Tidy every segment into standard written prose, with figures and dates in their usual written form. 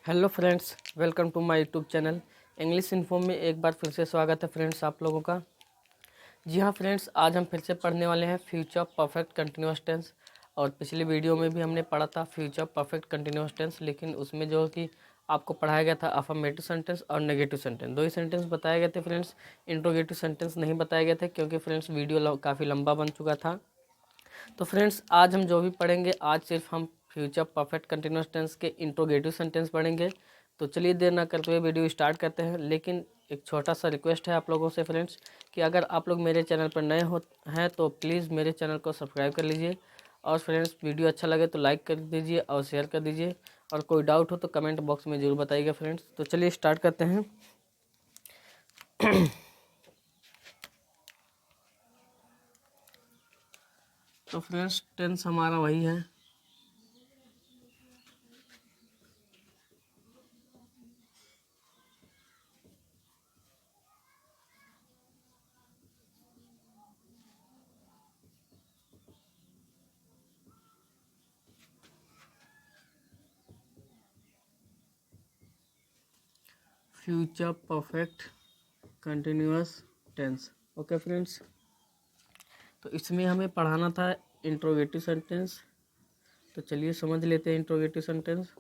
Hello friends, welcome to my YouTube channel English info में एक बार फिर से स्वागत है फ्रेंड्स आप लोगों का। जी हाँ फ्रेंड्स, आज हम फिर से पढ़ने वाले हैं फ्यूचर परफेक्ट कंटिन्यूअस टेंस। और पिछली वीडियो में भी हमने पढ़ा था फ्यूचर परफेक्ट कंटिन्यूअस टेंस, लेकिन उसमें जो कि आपको पढ़ाया गया था अफर्मेटिव सेंटेंस और नेगेटिव सेंटेंस, दो ही सेंटेंस बताए गए थे फ्रेंड्स। इंट्रोगेटिव सेंटेंस नहीं बताए गए थे क्योंकि फ्रेंड्स वीडियो काफ़ी लंबा बन चुका था। तो फ्रेंड्स आज हम जो भी पढ़ेंगे, आज सिर्फ हम फ्यूचर परफेक्ट कंटिन्यूअस टेंस के इंट्रोगेटिव सेंटेंस पढ़ेंगे। तो चलिए देर ना करते हुए वीडियो स्टार्ट करते हैं। लेकिन एक छोटा सा रिक्वेस्ट है आप लोगों से फ्रेंड्स कि अगर आप लोग मेरे चैनल पर नए हो हैं तो प्लीज़ मेरे चैनल को सब्सक्राइब कर लीजिए। और फ्रेंड्स वीडियो अच्छा लगे तो लाइक कर दीजिए और शेयर कर दीजिए। और कोई डाउट हो तो कमेंट बॉक्स में ज़रूर बताइएगा फ्रेंड्स। तो चलिए स्टार्ट करते हैं। तो फ्रेंड्स टेंस हमारा वही है, future perfect continuous tense. Okay friends, तो इसमें हमें पढ़ाना था इंट्रोगेटिव सेंटेंस। तो चलिए समझ लेते हैं interrogative sentence.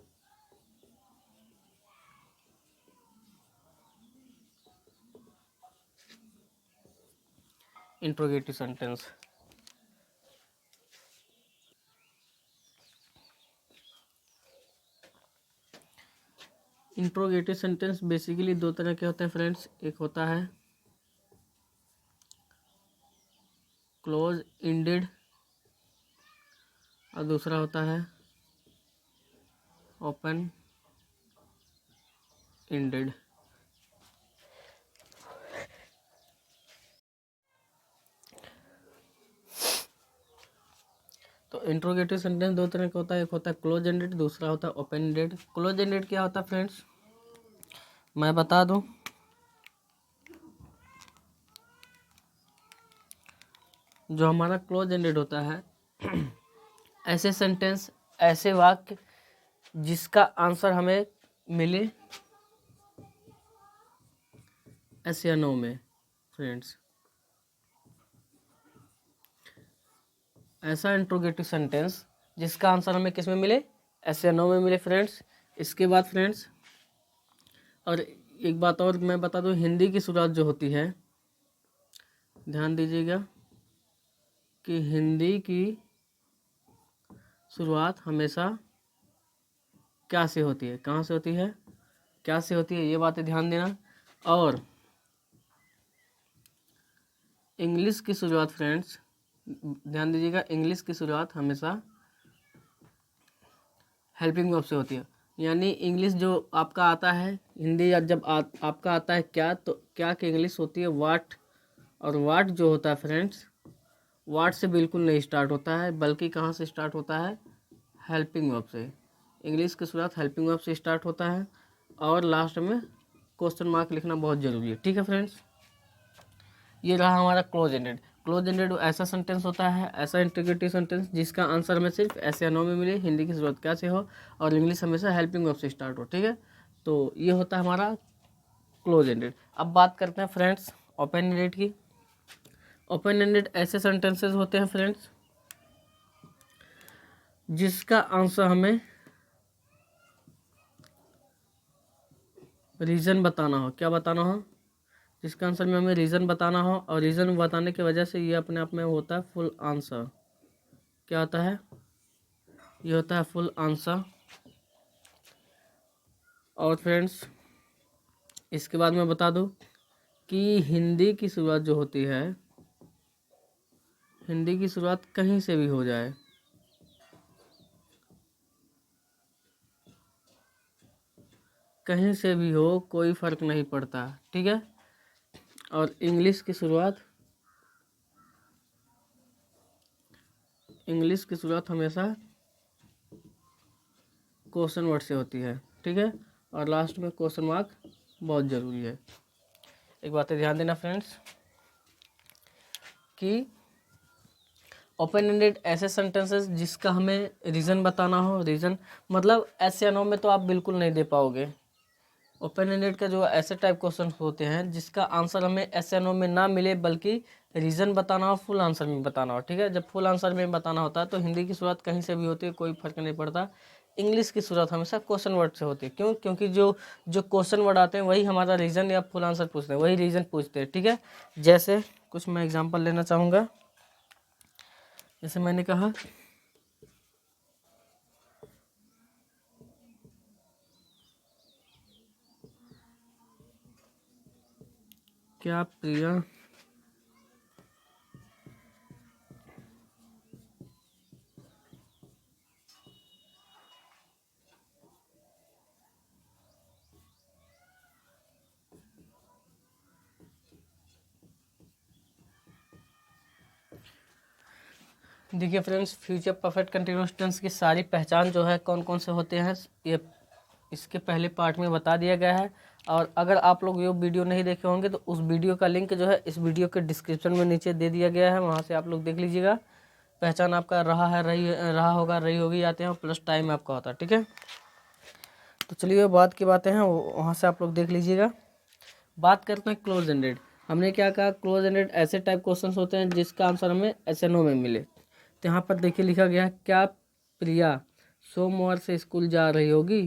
Interrogative sentence interrogative sentence basically दो तरह के होते हैं फ्रेंड्स। एक होता है क्लोज इंडेड और दूसरा होता है ओपन इंडेड। तो इंट्रोगेटिव सेंटेंस दो तरह का होता है, एक होता है क्लोज एंडेड, दूसरा होता है ओपन एंडेड। क्लोज एंडेड क्या होता है फ्रेंड्स, मैं बता दूं। जो हमारा क्लोज एंडेड होता है ऐसे सेंटेंस, ऐसे वाक्य जिसका आंसर हमें मिले एस या नो में फ्रेंड्स। ऐसा इंट्रोगेटिव सेंटेंस जिसका आंसर हमें किस में मिले, एस या नो में मिले फ्रेंड्स। इसके बाद फ्रेंड्स और एक बात और मैं बता दूं, हिंदी की शुरुआत जो होती है, ध्यान दीजिएगा कि हिंदी की शुरुआत हमेशा क्या से होती है, कहाँ से होती है, क्या से होती है, ये बातें ध्यान देना। और इंग्लिश की शुरुआत फ्रेंड्स ध्यान दीजिएगा, इंग्लिश की शुरुआत हमेशा हेल्पिंग वर्ब से होती है। यानी इंग्लिश जो आपका आता है, हिंदी जब आपका आता है क्या, तो क्या की इंग्लिश होती है वाट। और वाट जो होता है फ्रेंड्स, वाट से बिल्कुल नहीं स्टार्ट होता है, बल्कि कहाँ से स्टार्ट होता है, हेल्पिंग वर्ब से। इंग्लिश की शुरुआत हेल्पिंग वर्ब से स्टार्ट होता है और लास्ट में क्वेश्चन मार्क लिखना बहुत ज़रूरी है। ठीक है फ्रेंड्स, ये रहा हमारा क्लोज एंडेड। क्लोज एंडेड ऐसा सेंटेंस होता है, ऐसा इंटीग्रेटिव सेंटेंस जिसका आंसर हमें सिर्फ ऐसे या नो में मिले, हिंदी की जरूरत क्या से हो और इंग्लिश हमेशा हेल्पिंग वर्ब से स्टार्ट हो। ठीक है, तो ये होता है हमारा क्लोज एंडेड। अब बात करते हैं फ्रेंड्स ओपन एंडेड की। ओपन एंडेड ऐसे सेंटेंसेस होते हैं फ्रेंड्स जिसका आंसर हमें रीज़न बताना हो। क्या बताना हो, जिसका आंसर में हमें रीज़न बताना हो, और रीज़न बताने की वजह से ये अपने आप में होता है फुल आंसर। क्या होता है, ये होता है फुल आंसर। और फ्रेंड्स इसके बाद मैं बता दूं कि हिंदी की शुरुआत जो होती है, हिंदी की शुरुआत कहीं से भी हो जाए, कहीं से भी हो, कोई फर्क नहीं पड़ता। ठीक है, और इंग्लिश की शुरुआत हमेशा क्वेश्चन वर्ड से होती है। ठीक है, और लास्ट में क्वेश्चन मार्क बहुत ज़रूरी है। एक बात ध्यान देना फ्रेंड्स कि ओपन एंडेड ऐसे सेंटेंसेस जिसका हमें रीज़न बताना हो। रीज़न मतलब एस या नो में तो आप बिल्कुल नहीं दे पाओगे। ओपन एंडेड का जो ऐसे टाइप क्वेश्चन होते हैं जिसका आंसर हमें एस या नो में ना मिले बल्कि रीज़न बताना हो, फुल आंसर में बताना हो। ठीक है, जब फुल आंसर में बताना होता है तो हिंदी की शुरुआत कहीं से भी होती है, कोई फर्क नहीं पड़ता। इंग्लिश की शुरुआत हमेशा क्वेश्चन वर्ड से होती है। क्यों? क्योंकि जो जो क्वेश्चन वर्ड आते हैं वही हमारा रीज़न या फुल आंसर पूछते हैं, वही रीज़न पूछते हैं। ठीक है, जैसे कुछ मैं एग्जांपल लेना चाहूँगा। जैसे मैंने कहा क्या प्रिया देखिए friends, future perfect continuous tense की सारी पहचान जो है कौन कौन से होते हैं ये इसके पहले पार्ट में बता दिया गया है। और अगर आप लोग ये वीडियो नहीं देखे होंगे तो उस वीडियो का लिंक जो है इस वीडियो के डिस्क्रिप्शन में नीचे दे दिया गया है, वहाँ से आप लोग देख लीजिएगा। पहचान आपका रहा होगा, रही होगी आते हैं, प्लस टाइम आपका होता है। ठीक है, तो चलिए बाद की बातें हैं वहाँ से आप लोग देख लीजिएगा। बात करते हैं क्लोज एंडेड। हमने क्या कहा, क्लोज एंडेड ऐसे टाइप क्वेश्चन होते हैं जिसका आंसर हमें एस एन ओ में मिले। तो यहाँ पर देखिए लिखा गया है, क्या प्रिया सोमवार से स्कूल जा रही होगी?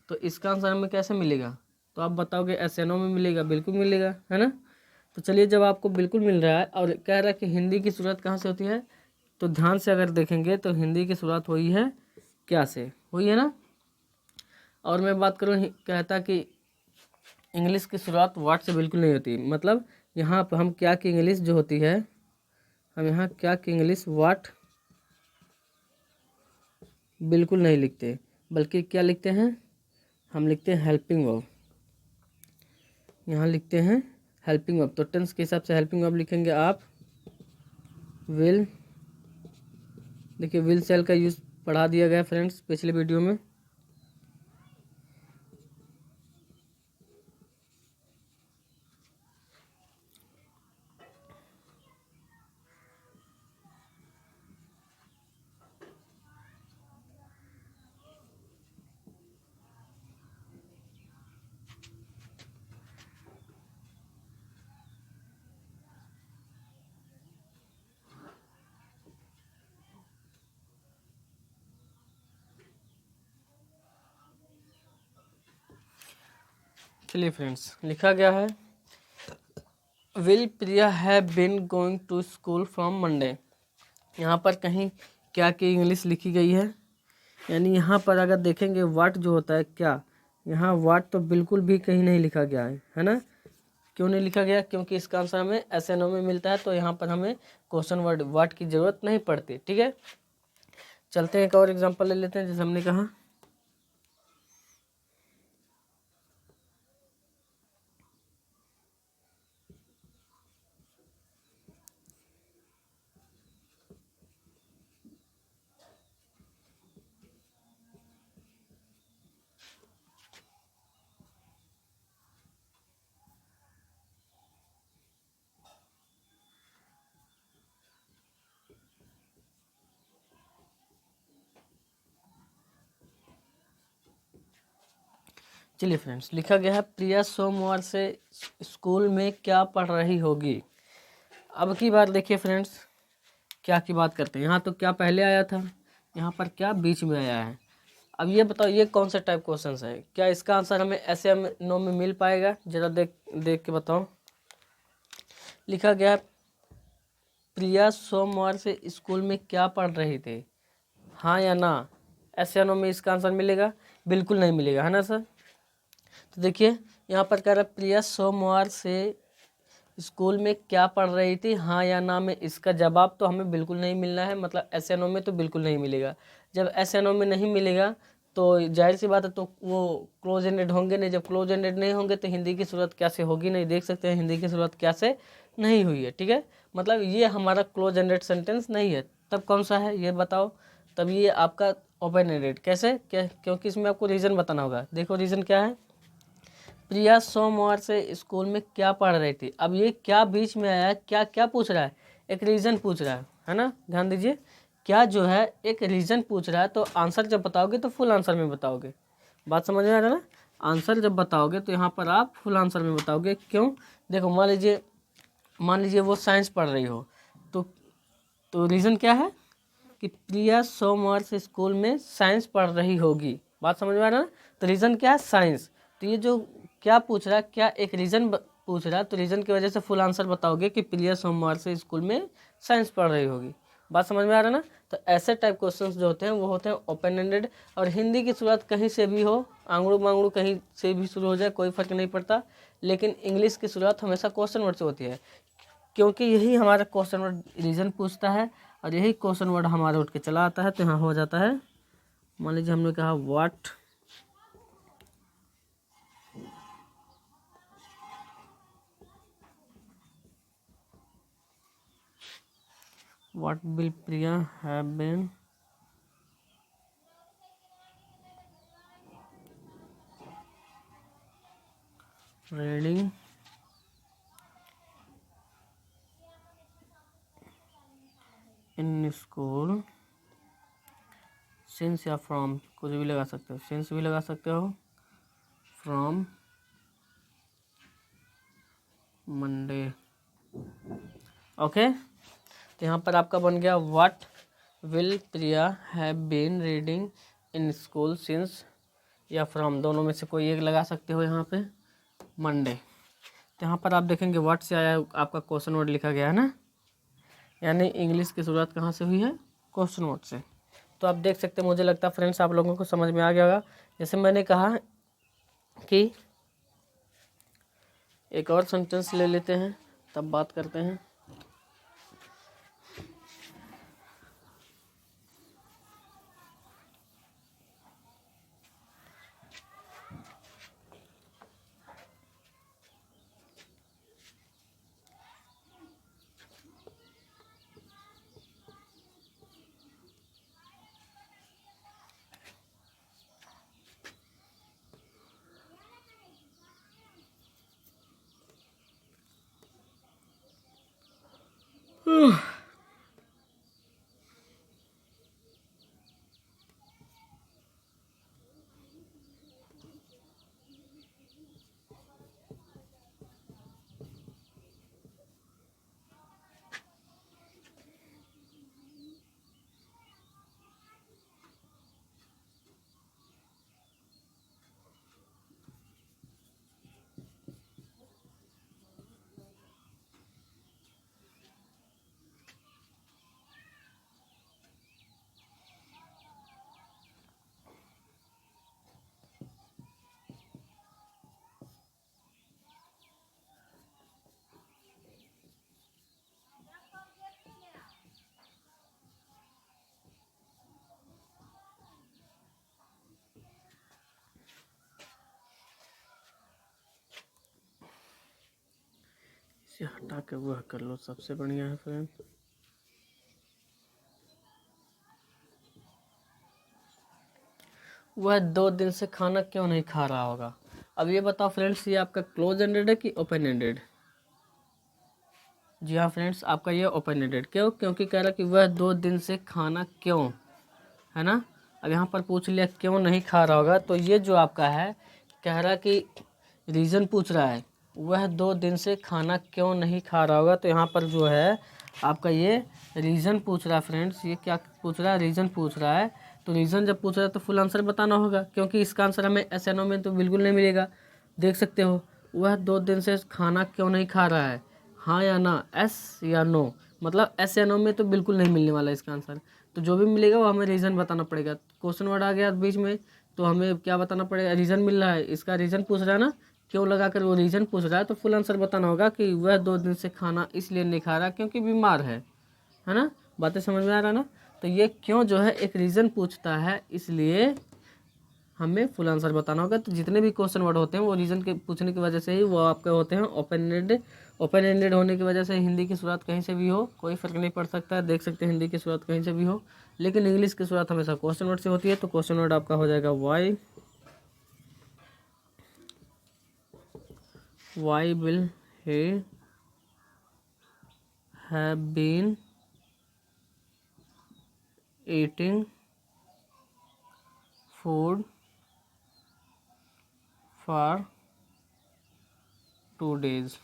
तो इसका आंसर हमें कैसे मिलेगा? तो आप बताओगे एस एन ओ में मिलेगा, बिल्कुल मिलेगा, है ना। तो चलिए, जब आपको बिल्कुल मिल रहा है और कह रहा है कि हिंदी की शुरुआत कहाँ से होती है, तो ध्यान से अगर देखेंगे तो हिंदी की शुरुआत हुई है क्या से, हुई है ना। और मैं बात करूँ, कहता कि इंग्लिश की शुरुआत वाट से बिल्कुल नहीं होती। मतलब यहाँ पर हम क्या की इंग्लिश जो होती है, हम यहाँ क्या की इंग्लिश वाट बिल्कुल नहीं लिखते, बल्कि क्या लिखते हैं, हम लिखते हैं हेल्पिंग वर्ब। यहाँ लिखते हैं हेल्पिंग वर्ब। तो टेंस के हिसाब से हेल्पिंग वर्ब लिखेंगे आप विल। देखिए विल सेल का यूज़ पढ़ा दिया गया फ्रेंड्स पिछले वीडियो में। चलिए फ्रेंड्स, लिखा गया है will Priya have been going to school from Monday. यहाँ पर कहीं क्या की इंग्लिश लिखी गई है, यानी यहाँ पर अगर देखेंगे वाट जो होता है क्या, यहाँ वाट तो बिल्कुल भी कहीं नहीं लिखा गया है ना। क्यों नहीं लिखा गया? क्योंकि इसका आंसर हमें एस एन ओ में मिलता है, तो यहाँ पर हमें क्वेश्चन वर्ड वाट की ज़रूरत नहीं पड़ती। ठीक है, चलते हैं एक और एग्जांपल ले लेते हैं। जैसे हमने कहा चलिए फ्रेंड्स, लिखा गया है प्रिया सोमवार से स्कूल में क्या पढ़ रही होगी। अब की बार देखिए फ्रेंड्स, क्या की बात करते हैं। यहाँ तो क्या पहले आया था, यहाँ पर क्या बीच में आया है। अब ये बताओ ये कौन सा टाइप क्वेश्चन है, क्या इसका आंसर हमें ऐसे नो में मिल पाएगा? जरा देख देख के बताओ। लिखा गया है प्रिया सोमवार से स्कूल में क्या पढ़ रही थी, हाँ या ना? ऐसे नो में इसका आंसर मिलेगा? बिल्कुल नहीं मिलेगा, है ना सर। तो देखिए यहाँ पर कह रहा है प्रिया सोमवार से स्कूल में क्या पढ़ रही थी, हाँ या ना में इसका जवाब तो हमें बिल्कुल नहीं मिलना है। मतलब एस एन ओ में तो बिल्कुल नहीं मिलेगा। जब एस एन ओ में नहीं मिलेगा तो जाहिर सी बात है तो वो क्लोज एंडेड होंगे नहीं। जब क्लोज एंडेड नहीं होंगे तो हिंदी की शुरुआत क्या से होगी? नहीं, देख सकते हैं हिंदी की शुरुआत क्या से नहीं हुई है। ठीक है, मतलब ये हमारा क्लोज एंडेड सेंटेंस नहीं है। तब कौन सा है ये बताओ? तब ये आपका ओपन एंडेड। कैसे? क्योंकि इसमें आपको रीज़न बताना होगा। देखो रीज़न क्या है, प्रिया सोमवार से स्कूल में क्या पढ़ रही थी। अब ये क्या बीच में आया है, क्या क्या पूछ रहा है? एक रीज़न पूछ रहा है ना। ध्यान दीजिए, क्या जो है एक रीज़न पूछ रहा है तो आंसर जब बताओगे तो फुल आंसर में बताओगे। बात समझ में आ रहा है ना। आंसर जब बताओगे तो यहाँ पर आप फुल आंसर में बताओगे। क्यों? देखो, मान लीजिए वो साइंस पढ़ रही हो तो रीज़न क्या है कि प्रिया सोमवार से स्कूल में साइंस पढ़ रही होगी। बात समझ में आ रहा है ना। तो रीज़न क्या है? साइंस। तो ये जो क्या पूछ रहा है, क्या एक रीज़न पूछ रहा है, तो रीज़न की वजह से फुल आंसर बताओगे कि प्रिया सोमवार से स्कूल में साइंस पढ़ रही होगी। बात समझ में आ रहा है ना। तो ऐसे टाइप क्वेश्चंस जो होते हैं वो होते हैं ओपन एंडेड। और हिंदी की शुरुआत कहीं से भी हो, आंगड़ू मांगड़ू कहीं से भी शुरू हो जाए, कोई फर्क नहीं पड़ता, लेकिन इंग्लिश की शुरुआत हमेशा क्वेश्चन वर्ड से होती है, क्योंकि यही हमारा क्वेश्चन वर्ड रीजन पूछता है और यही क्वेश्चन वर्ड हमारा उठ के चला आता है। तो यहाँ हो जाता है, मान लीजिए हमने कहा what will Priya have been reading in school since या from, कुछ भी लगा सकते हो, since भी लगा सकते हो, from Monday। ओके, तो यहाँ पर आपका बन गया what will Priya have been reading in school since या फ्रॉम, दोनों में से कोई एक लगा सकते हो यहाँ पे, मंडे। तो यहाँ पर आप देखेंगे व्हाट से आया, आपका क्वेश्चन वर्ड लिखा गया है ना, यानी इंग्लिश की शुरुआत कहाँ से हुई है? क्वेश्चन वर्ड से। तो आप देख सकते हैं, मुझे लगता है फ्रेंड्स आप लोगों को समझ में आ गया होगा। जैसे मैंने कहा कि एक और सेंटेंस ले लेते हैं, तब बात करते हैं। इसे हटा के वह कर लो, सबसे बढ़िया है फ्रेंड। वह 2 दिन से खाना क्यों नहीं खा रहा होगा? अब ये बताओ फ्रेंड्स, ये आपका क्लोज एंडेड है कि ओपन एंडेड? जी हाँ फ्रेंड्स, आपका ये ओपन एंडेड। क्यों? क्योंकि कह रहा कि वह 2 दिन से खाना क्यों, है ना। अब यहाँ पर पूछ लिया क्यों नहीं खा रहा होगा, तो ये जो आपका है कह रहा कि रीज़न पूछ रहा है, वह 2 दिन से खाना क्यों नहीं खा रहा होगा। तो यहाँ पर जो है आपका ये रीज़न पूछ रहा है फ्रेंड्स। ये क्या पूछ रहा है? रीज़न पूछ रहा है। तो रीज़न जब पूछ रहा है तो फुल आंसर बताना होगा, क्योंकि इसका आंसर हमें एस/नो में तो बिल्कुल नहीं मिलेगा। देख सकते हो, वह 2 दिन से खाना क्यों नहीं खा रहा है, हाँ या ना, एस या नो, मतलब एस या नो में तो बिल्कुल नहीं मिलने वाला इसका आंसर। तो जो भी मिलेगा वो हमें रीज़न बताना पड़ेगा। क्वेश्चन वर्ड आ गया बीच में तो हमें क्या बताना पड़ेगा? रीज़न मिल रहा है, इसका रीज़न पूछ रहा है ना, क्यों लगा कर वो रीज़न पूछ रहा है, तो फुल आंसर बताना होगा कि वह 2 दिन से खाना इसलिए नहीं खा रहा क्योंकि बीमार है ना। बातें समझ में आ रहा है ना। तो ये क्यों जो है एक रीज़न पूछता है, इसलिए हमें फुल आंसर बताना होगा। तो जितने भी क्वेश्चन वर्ड होते हैं वो रीज़न के पूछने की वजह से ही वो आपके होते हैं ओपन एंडेड। ओपन एंडेड होने की वजह से हिंदी की शुरुआत कहीं से भी हो, कोई फ़र्क नहीं पड़ सकता है। देख सकते हैं हिंदी की शुरुआत कहीं से भी हो, लेकिन इंग्लिश की शुरुआत हमेशा क्वेश्चन वर्ड से होती है। तो क्वेश्चन वर्ड आपका हो जाएगा why will he have been eating food for 2 days।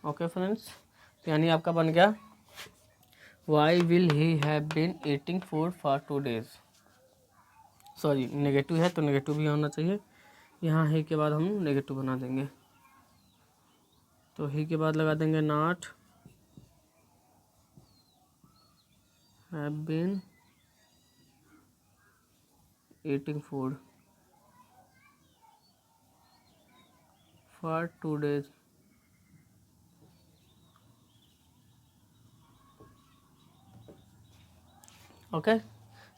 Okay friends, यानी आपका बन गया why will he have been eating food for 2 days। Sorry, negative है तो नेगेटिव भी होना चाहिए। यहाँ ही के बाद हम नेगेटिव बना देंगे, तो ही के बाद लगा देंगे not have been eating food for 2 days। Okay,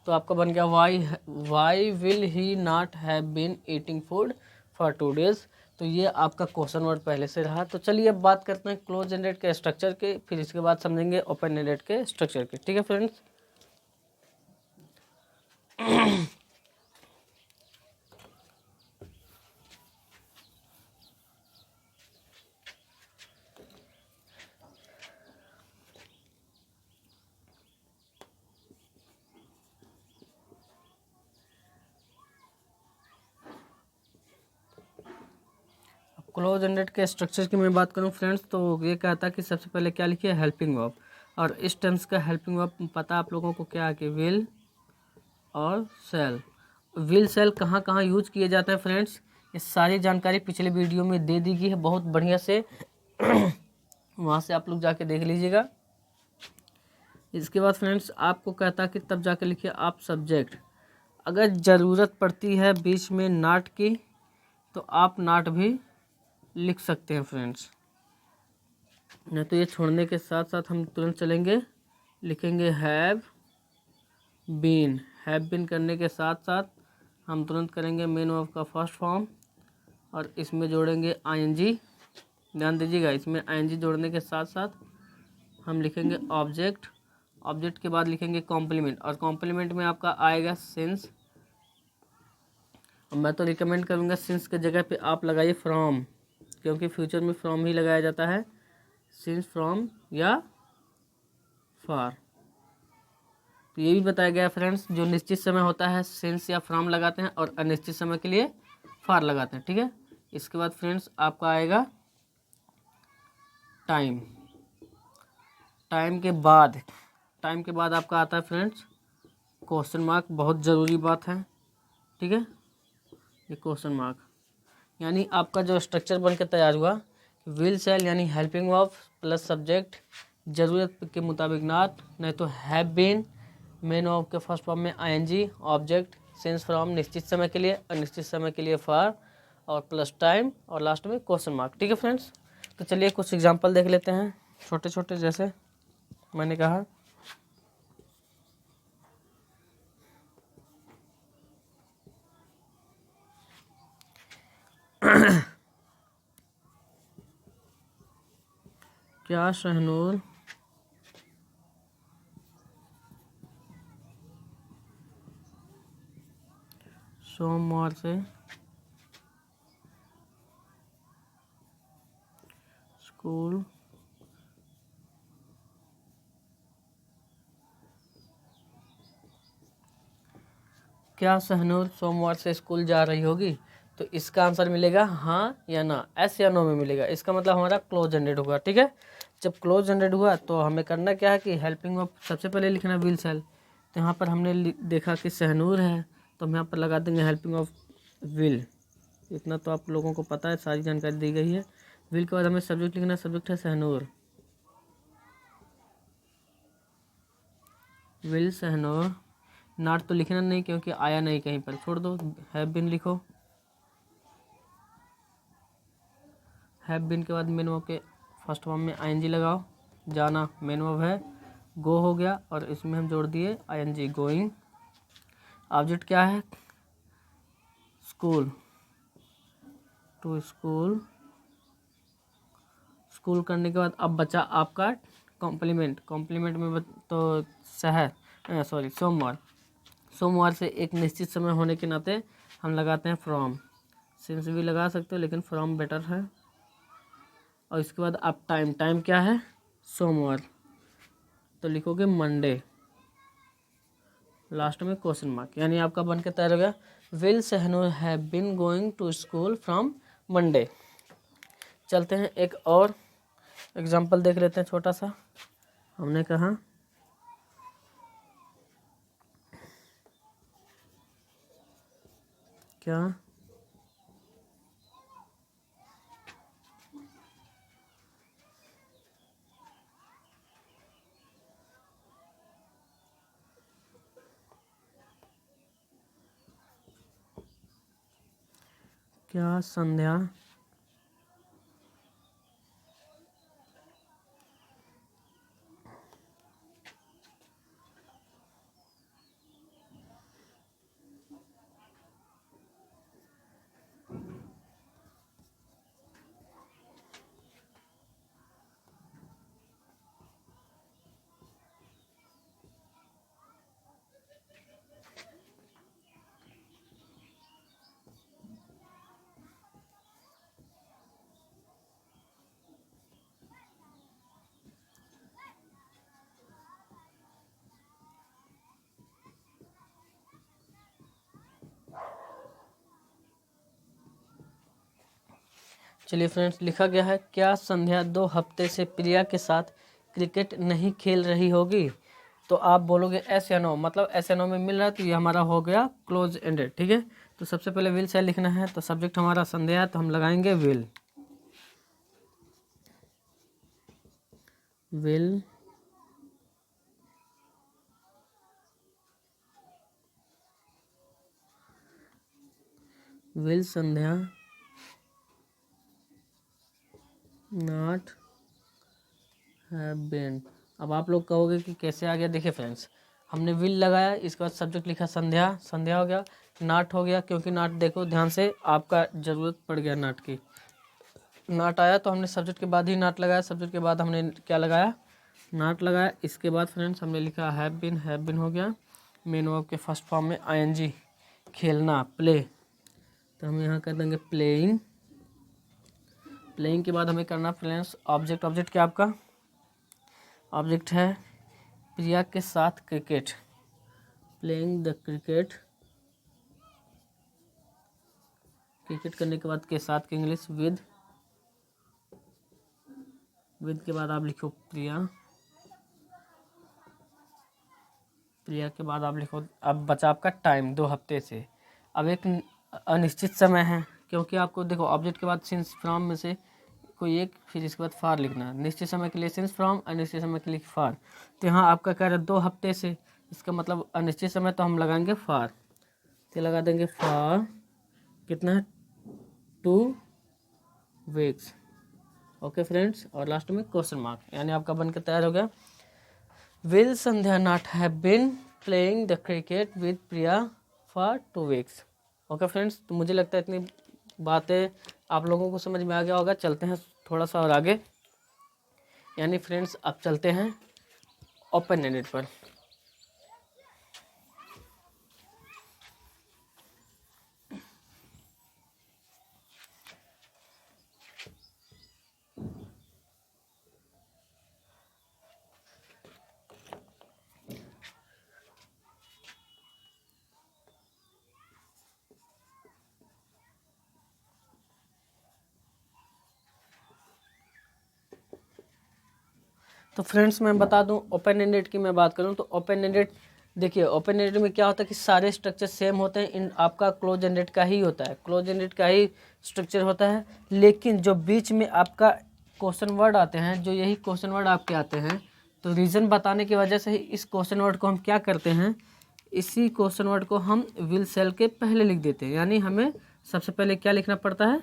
तो आपका बन गया why will he not have been eating food for 2 days। तो ये आपका क्वेश्चन वर्ड पहले से रहा। तो चलिए अब बात करते हैं क्लोज एंडेड के स्ट्रक्चर के, फिर इसके बाद समझेंगे ओपन एंडेड के स्ट्रक्चर के। ठीक है फ्रेंड्स, क्लोज एंडेड के स्ट्रक्चर की मैं बात करूं फ्रेंड्स, तो ये कहता है कि सबसे पहले क्या लिखिए, हेल्पिंग वर्ब। और इस टर्म्स का हेल्पिंग वर्ब पता आप लोगों को क्या है कि विल और सेल। विल सेल कहाँ कहाँ यूज किए जाते हैं फ्रेंड्स, ये सारी जानकारी पिछले वीडियो में दे दी गई है बहुत बढ़िया से वहाँ से आप लोग जाके देख लीजिएगा। इसके बाद फ्रेंड्स आपको कहता है कि तब जाके लिखिए आप सब्जेक्ट। अगर ज़रूरत पड़ती है बीच में नॉट की तो आप नॉट भी लिख सकते हैं फ्रेंड्स, नहीं तो ये छोड़ने के साथ साथ हम तुरंत चलेंगे, लिखेंगे हैव बीन। हैव बीन करने के साथ साथ हम तुरंत करेंगे मेन वर्ब का फर्स्ट फॉर्म और इसमें जोड़ेंगे आईएनजी। ध्यान दीजिएगा, इसमें आईएनजी जोड़ने के साथ साथ हम लिखेंगे ऑब्जेक्ट। ऑब्जेक्ट के बाद लिखेंगे कॉम्प्लीमेंट, और कॉम्प्लीमेंट में आपका आएगा सिंस। और मैं तो रिकमेंड करूँगा सिंस के जगह पे आप लगाइए फ्रॉम, क्योंकि फ्यूचर में फ्रॉम ही लगाया जाता है, सिंस फ्रॉम या फॉर। तो ये भी बताया गया फ्रेंड्स, जो निश्चित समय होता है सिंस या फ्रॉम लगाते हैं और अनिश्चित समय के लिए फॉर लगाते हैं। ठीक है, इसके बाद फ्रेंड्स आपका आएगा टाइम। टाइम के बाद आपका आता है फ्रेंड्स क्वेश्चन मार्क। बहुत ज़रूरी बात है, ठीक है, ये क्वेश्चन मार्क। यानी आपका जो स्ट्रक्चर बन के तैयार हुआ, विल सेल यानी हेल्पिंग वर्ब प्लस सब्जेक्ट, ज़रूरत के मुताबिक नॉट, नहीं तो हैव बीन, मेन वर्ब के फर्स्ट फॉर्म में आईएनजी, ऑब्जेक्ट, सिंस फ्रॉम निश्चित समय के लिए, अनिश्चित समय के लिए फॉर, और प्लस टाइम, और लास्ट में क्वेश्चन मार्क। ठीक है फ्रेंड्स, तो चलिए कुछ एग्जांपल देख लेते हैं छोटे छोटे, जैसे मैंने कहा क्या शहनूर सोमवार से स्कूल क्या शहनूर सोमवार से स्कूल जा रही होगी? तो इसका आंसर मिलेगा हाँ या ना, एस या नो में मिलेगा। इसका मतलब हमारा क्लोज एंडेड होगा। ठीक है, जब क्लोज एंडेड हुआ तो हमें करना क्या है कि हेल्पिंग वर्ब सबसे पहले लिखना विल सेल। तो यहाँ पर हमने देखा कि शहनूर है, तो हम यहाँ पर लगा देंगे हेल्पिंग वर्ब विल। इतना तो आप लोगों को पता है, सारी जानकारी दी गई है। विल के बाद हमें सब्जेक्ट लिखना, सब्जेक्ट है शहनूर, विल शहनूर। नॉट तो लिखना नहीं क्योंकि आया नहीं कहीं पर, छोड़ दो, हैव बीन लिखो। हैव बीन के बाद मेन वर्ब के फर्स्ट फॉर्म में आईएनजी लगाओ, जाना मेन वर्ब है, गो हो गया और इसमें हम जोड़ दिए आईएनजी, गोइंग। ऑब्जेक्ट क्या है, स्कूल, टू स्कूल। स्कूल करने के बाद अब बचा आपका कॉम्प्लीमेंट। कॉम्प्लीमेंट में तो सोमवार। सोमवार से एक निश्चित समय होने के नाते हम लगाते हैं फ्रॉम। सिंस भी लगा सकते हो लेकिन फ्रॉम बेटर है। और इसके बाद आप टाइम क्या है, सोमवार। तो लिखोगे मंडे, लास्ट में क्वेश्चन मार्क, यानी आपका बन के तैयार हो गया will Sahnoor have been going to school from Monday. चलते हैं एक और एग्जाम्पल देख लेते हैं छोटा सा। हमने कहा क्या क्या संध्या चलिए फ्रेंड्स, लिखा गया है क्या संध्या 2 हफ्ते से प्रिया के साथ क्रिकेट नहीं खेल रही होगी। तो आप बोलोगे एस या नो, मतलब एस या नो में मिल रहा है तो ये हमारा हो गया क्लोज एंडेड। ठीक है, तो सबसे पहले विल से लिखना है, तो सब्जेक्ट हमारा संध्या है तो हम लगाएंगे will. Will will Sandhya not have been. अब आप लोग कहोगे कि कैसे आ गया। देखिए फ्रेंड्स, हमने विल लगाया, इसके बाद सब्जेक्ट लिखा संध्या, संध्या हो गया, नॉट हो गया, क्योंकि नॉट देखो ध्यान से, आपका जरूरत पड़ गया नॉट की। नॉट आया तो हमने सब्जेक्ट के बाद ही नॉट लगाया, सब्जेक्ट के बाद हमने क्या लगाया, नॉट लगाया। इसके बाद फ्रेंड्स हमने लिखा हैव बीन हो गया, मेन वर्ब के फर्स्ट फॉर्म में आईएनजी, खेलना, प्ले, तो हम यहाँ कर देंगे प्लेइंग। प्लेइंग के बाद हमें करना फ्रेंड्स ऑब्जेक्ट, ऑब्जेक्ट क्या आपका ऑब्जेक्ट है प्रिया के साथ cricket, playing the cricket. Cricket करने के बाद के साथ की इंग्लिश विद के बाद आप लिखो प्रिया, प्रिया के बाद आप लिखो, अब बचा आपका टाइम 2 हफ्ते से। अब एक अनिश्चित समय है, क्योंकि आपको देखो ऑब्जेक्ट के बाद सिंस फ्रॉम में से कोई एक, फिर इसके बाद फार लिखना है। निश्चित समय के लिए सिंस फ्रॉम, अनिश्चित समय के लिए फार। तो यहाँ आपका कह रहा है 2 हफ्ते से, इसका मतलब अनिश्चित समय, तो हम लगाएंगे फार, तो लगा देंगे फार कितना है 2 वीक्स। ओके फ्रेंड्स, और लास्ट में क्वेश्चन मार्क, यानी आपका बनकर तैयार हो गया will Sandhya not have been playing the cricket with Priya for 2 weeks. Okay friends, तो मुझे लगता है इतनी बातें आप लोगों को समझ में आ गया होगा। चलते हैं थोड़ा सा और आगे, यानी फ्रेंड्स अब चलते हैं ओपन एंडेड पर। तो फ्रेंड्स मैं बता दूं, ओपन एंडेड की मैं बात करूं तो ओपन एंडेड, देखिए ओपन एंडेड में क्या होता है कि सारे स्ट्रक्चर सेम होते हैं, इन आपका क्लोज एंडेड का ही होता है, क्लोज एंडेड का ही स्ट्रक्चर होता है। लेकिन जो बीच में आपका क्वेश्चन वर्ड आते हैं, जो यही क्वेश्चन वर्ड आपके आते हैं, तो रीज़न बताने की वजह से ही इस क्वेश्चन वर्ड को हम क्या करते हैं, इसी क्वेश्चन वर्ड को हम विल सेल के पहले लिख देते हैं। यानी हमें सबसे पहले क्या लिखना पड़ता है,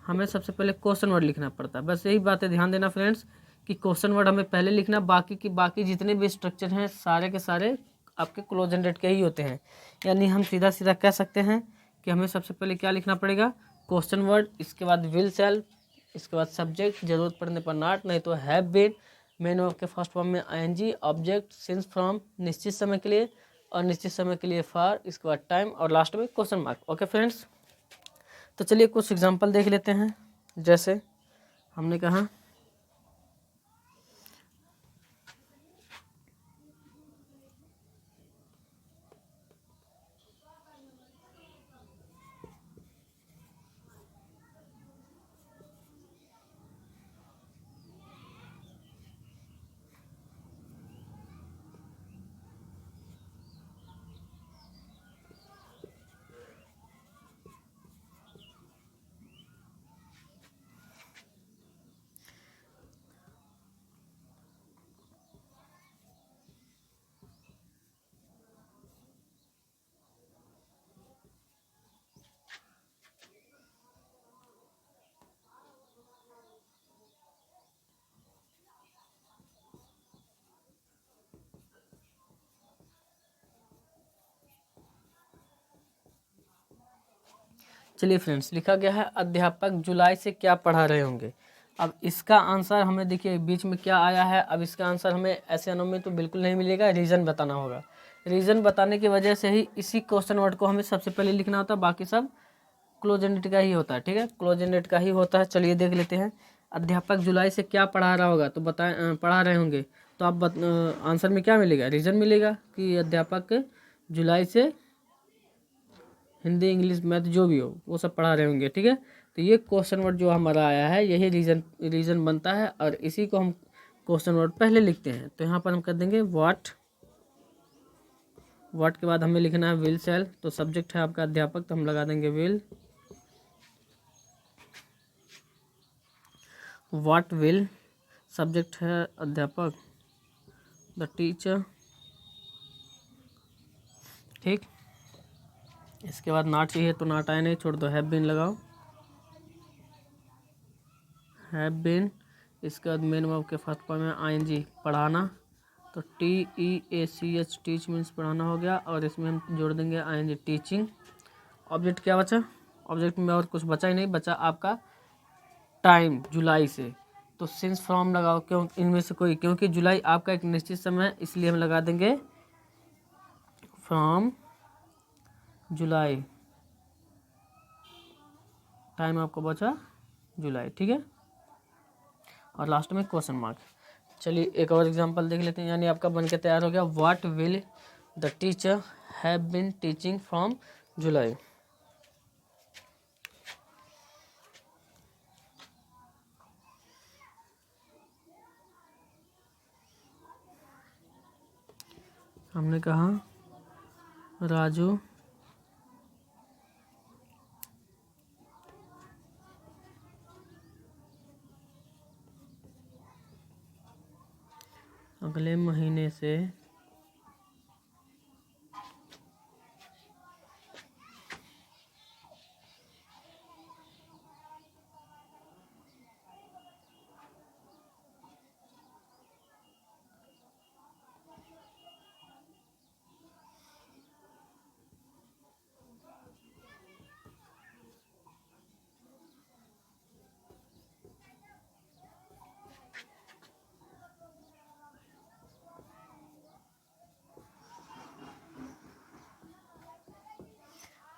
हमें सबसे पहले क्वेश्चन वर्ड लिखना पड़ता है। बस यही बातें ध्यान देना फ्रेंड्स कि क्वेश्चन वर्ड हमें पहले लिखना, बाकी जितने भी स्ट्रक्चर हैं सारे के सारे आपके क्लोज एंडेड के ही होते हैं। यानी हम सीधा सीधा कह सकते हैं कि हमें सबसे पहले क्या लिखना पड़ेगा, क्वेश्चन वर्ड, इसके बाद विल सेल, इसके बाद सब्जेक्ट, जरूरत पड़ने पर नॉट, नहीं तो हैव बीन, मेन वर्ब के फर्स्ट फॉर्म में आईएनजी, ऑब्जेक्ट, सिंस फ्रॉम, निश्चित समय के लिए, और निश्चित समय के लिए फॉर, इसके बाद टाइम, और लास्ट में क्वेश्चन मार्क। ओके फ्रेंड्स, तो चलिए कुछ एग्जांपल देख लेते हैं। जैसे हमने कहा चलिए फ्रेंड्स, लिखा गया है अध्यापक जुलाई से क्या पढ़ा रहे होंगे। अब इसका आंसर हमें देखिए बीच में क्या आया है। अब इसका आंसर हमें ऐसे अनों में तो बिल्कुल नहीं मिलेगा, रीज़न बताना होगा। रीज़न बताने की वजह से ही इसी क्वेश्चन वर्ड को हमें सबसे पहले लिखना होता है, बाकी सब क्लोज एंडेड का ही होता है। ठीक है, क्लोज एंडेड का ही होता है। चलिए देख लेते हैं, अध्यापक जुलाई से क्या पढ़ा रहा होगा, तो पढ़ा रहे होंगे, तो आप आंसर में क्या मिलेगा, रीज़न मिलेगा कि अध्यापक जुलाई से हिंदी इंग्लिश मैथ जो भी हो वो सब पढ़ा रहे होंगे। ठीक है, तो ये क्वेश्चन वर्ड जो हमारा आया है यही रीज़न बनता है, और इसी को हम क्वेश्चन वर्ड पहले लिखते हैं। तो यहाँ पर हम कर देंगे वाट के बाद हमें लिखना है विल शैल। तो सब्जेक्ट है आपका अध्यापक, तो हम लगा देंगे विल। वाट विल, सब्जेक्ट है अध्यापक, द टीचर। ठीक, इसके बाद नॉट चाहिए तो नॉट आया नहीं, छोड़ दो, हैव बीन लगाओ, हैव बीन। इसके बाद मेन वर्ब के फर्स्ट फॉर्म में आईएनजी, पढ़ाना, तो TEACH, टीच मीन्स पढ़ाना हो गया, और इसमें हम जोड़ देंगे आईएनजी, टीचिंग। ऑब्जेक्ट क्या बचा, ऑब्जेक्ट में और कुछ बचा ही नहीं, बचा आपका टाइम, जुलाई से। तो सिंस फ्रॉम लगाओ, क्यों इनमें से कोई, क्योंकि जुलाई आपका एक निश्चित समय है, इसलिए हम लगा देंगे फ्रॉम जुलाई। टाइम आपको बचा जुलाई। ठीक है, और लास्ट में क्वेश्चन मार्क। चलिए एक और एग्जांपल देख लेते हैं, यानी आपका बन के तैयार हो गया, what will the teacher have been teaching from July. हमने कहा राजू अगले महीने से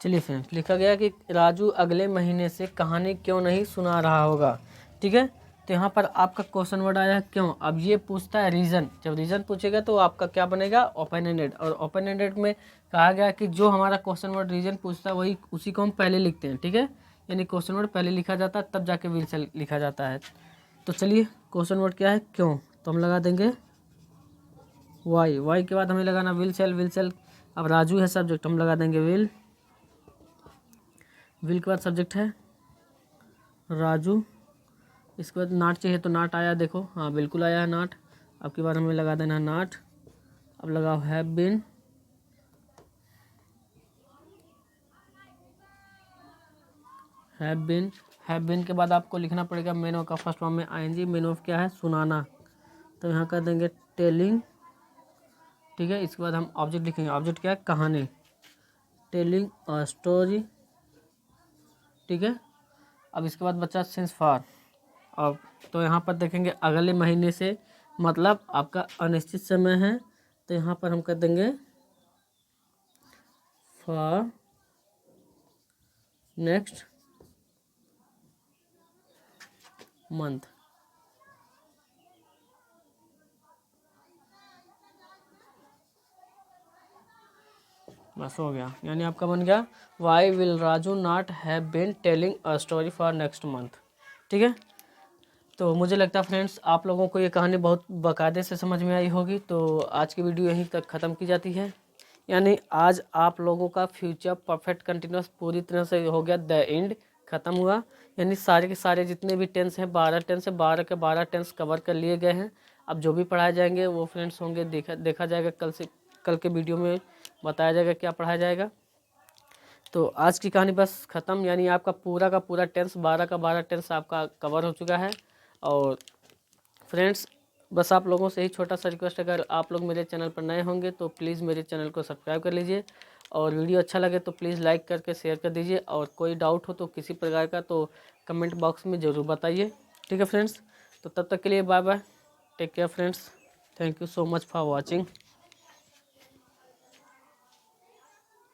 चलिए फ्रेंड्स, लिखा गया कि राजू अगले महीने से कहानी क्यों नहीं सुना रहा होगा। ठीक है, तो यहाँ पर आपका क्वेश्चन वर्ड आया क्यों। अब ये पूछता है रीज़न, जब रीज़न पूछेगा तो आपका क्या बनेगा, ओपन एंडेड। और ओपन एंडेड में कहा गया कि जो हमारा क्वेश्चन वर्ड रीज़न पूछता है वही उसी को हम पहले लिखते हैं। ठीक है, यानी क्वेश्चन वर्ड पहले लिखा जाता है, तब जाके विल से लिखा जाता है। तो चलिए क्वेश्चन वर्ड क्या है, क्यों, तो हम लगा देंगे वाई के बाद हमें लगाना विल सेल। अब राजू है सब्जेक्ट, हम लगा देंगे विल के बाद सब्जेक्ट है राजू। इसके बाद नाट चाहिए तो नाट आया, देखो हाँ बिल्कुल आया है नाट। अब की बार हमें लगा देना है नाट। अब लगाओ हैव बीन, हैव बीन के बाद आपको लिखना पड़ेगा मेन ऑफ का फर्स्ट फॉर्म में आईएनजी। मेन ऑफ क्या है, सुनाना, तो यहाँ कर देंगे टेलिंग। ठीक है, इसके बाद हम ऑब्जेक्ट लिखेंगे, ऑब्जेक्ट क्या है, कहानी, टेलिंग और स्टोरी। ठीक है, अब इसके बाद बचा सिंस फॉर। अब तो यहाँ पर देखेंगे अगले महीने से, मतलब आपका अनिश्चित समय है, तो यहाँ पर हम कर देंगे फॉर नेक्स्ट मंथ। बस हो गया, यानी आपका बन गया why will Raju not have been telling a story for next month. ठीक है, तो मुझे लगता है फ्रेंड्स आप लोगों को ये कहानी बहुत बाकायदे से समझ में आई होगी। तो आज की वीडियो यहीं तक ख़त्म की जाती है, यानी आज आप लोगों का फ्यूचर परफेक्ट कंटिन्यूस पूरी तरह से हो गया, द एंड ख़त्म हुआ। यानी सारे के सारे जितने भी टेंस हैं, 12 टेंस है, 12 के 12 टेंस कवर कर लिए गए हैं। अब जो भी पढ़ाए जाएंगे वो फ्रेंड्स होंगे, देखा जाएगा कल के वीडियो में बताया जाएगा क्या पढ़ाया जाएगा। तो आज की कहानी बस ख़त्म, यानी आपका पूरा का पूरा टेंस, 12 का 12 टेंस आपका कवर हो चुका है। और फ्रेंड्स बस आप लोगों से ही छोटा सा रिक्वेस्ट, अगर आप लोग मेरे चैनल पर नए होंगे तो प्लीज़ मेरे चैनल को सब्सक्राइब कर लीजिए, और वीडियो अच्छा लगे तो प्लीज़ लाइक करके शेयर कर दीजिए, और कोई डाउट हो तो किसी प्रकार का तो कमेंट बॉक्स में ज़रूर बताइए। ठीक है फ्रेंड्स, तो तब तक के लिए bye bye, take care friends, thank you so much for watching.